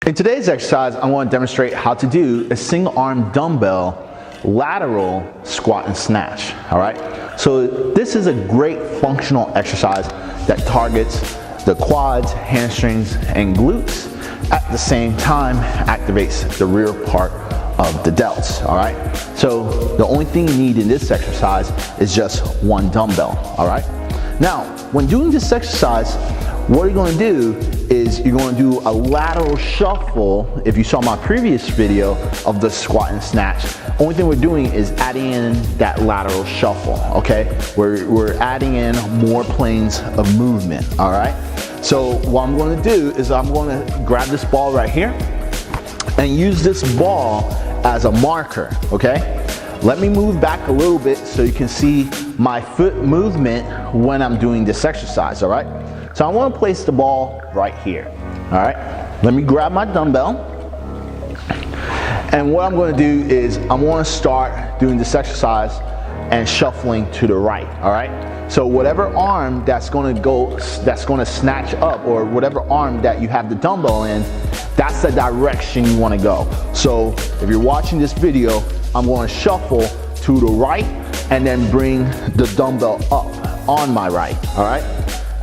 In today's exercise, I want to demonstrate how to do a single arm dumbbell lateral squat and snatch, all right? So this is a great functional exercise that targets the quads, hamstrings, and glutes. At the same time, activates the rear part of the delts, all right? So the only thing you need in this exercise is just one dumbbell, all right? Now, when doing this exercise, what you're going to do is you're going to do a lateral shuffle. If you saw my previous video of the squat and snatch, only thing we're doing is adding in that lateral shuffle, okay? We're adding in more planes of movement, all right? So what I'm going to do is I'm going to grab this ball right here and use this ball as a marker, okay? Let me move back a little bit so you can see my foot movement when I'm doing this exercise, all right? So I want to place the ball right here, all right? Let me grab my dumbbell. And what I'm going to do is I'm going to start doing this exercise and shuffling to the right, all right? So whatever arm that's going to snatch up, or whatever arm that you have the dumbbell in, that's the direction you want to go. So if you're watching this video, I'm going to shuffle to the right and then bring the dumbbell up on my right, all right?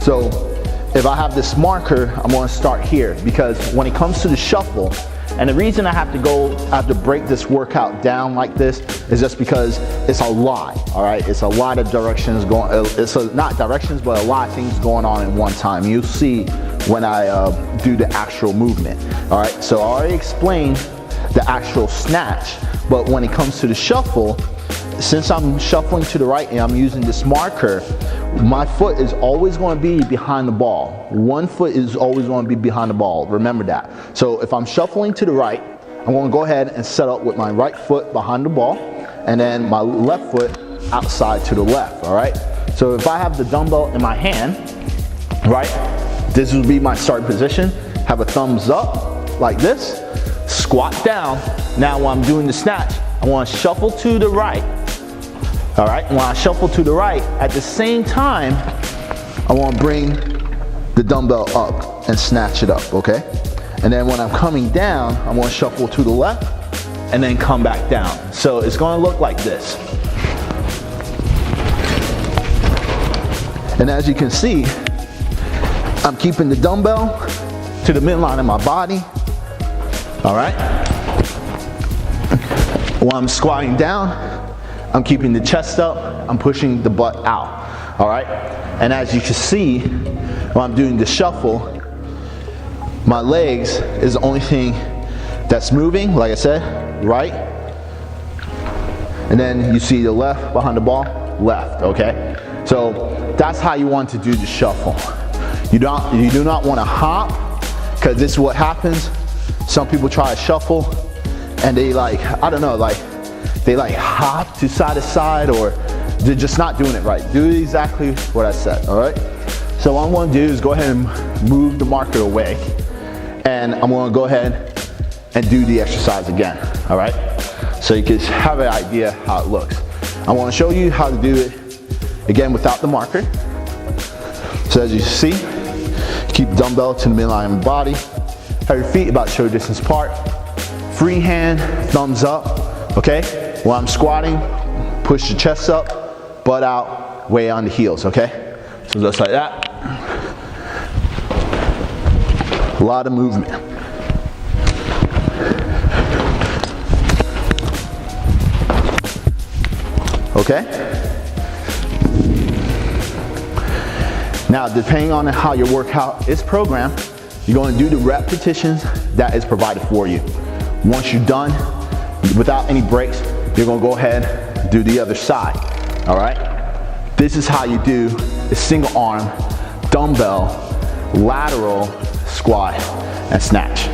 So if I have this marker, I'm going to start here, because when it comes to the shuffle, and the reason I have to break this workout down like this is just because it's a lot, all right? It's a lot of directions going, not directions, but a lot of things going on in one time. You'll see when I do the actual movement, all right? So I already explained the actual snatch, but when it comes to the shuffle, since I'm shuffling to the right and I'm using this marker, my foot is always going to be behind the ball. One foot is always going to be behind the ball. Remember that. So if I'm shuffling to the right, I'm going to go ahead and set up with my right foot behind the ball and then my left foot outside to the left, all right? So if I have the dumbbell in my hand, right, this will be my start position. Have a thumbs up like this, squat down. Now when I'm doing the snatch, I want to shuffle to the right. All right, when I shuffle to the right, at the same time, I want to bring the dumbbell up and snatch it up, okay? And then when I'm coming down, I want to shuffle to the left and then come back down. So it's going to look like this. And as you can see, I'm keeping the dumbbell to the midline of my body, all right? When I'm squatting down, I'm keeping the chest up, I'm pushing the butt out, all right? And as you can see, when I'm doing the shuffle, my legs is the only thing that's moving, like I said, right? And then you see the left behind the ball, left, okay? So that's how you want to do the shuffle. You do not want to hop, because this is what happens. Some people try to shuffle and they they hop to side, or they're just not doing it right. Do exactly what I said, all right? So what I'm going to do is go ahead and move the marker away, and I'm going to go ahead and do the exercise again, all right? So you can have an idea how it looks. I want to show you how to do it again without the marker. So as you see, keep the dumbbell to the midline of the body. Have your feet about shoulder distance apart. Free hand, thumbs up, okay? When I'm squatting, push the chest up, butt out, weight on the heels, okay? So just like that. A lot of movement. Okay? Now, depending on how your workout is programmed, you're going to do the repetitions that is provided for you. Once you're done, without any breaks, you're going to go ahead and do the other side, all right? This is how you do a single arm dumbbell lateral squat and snatch.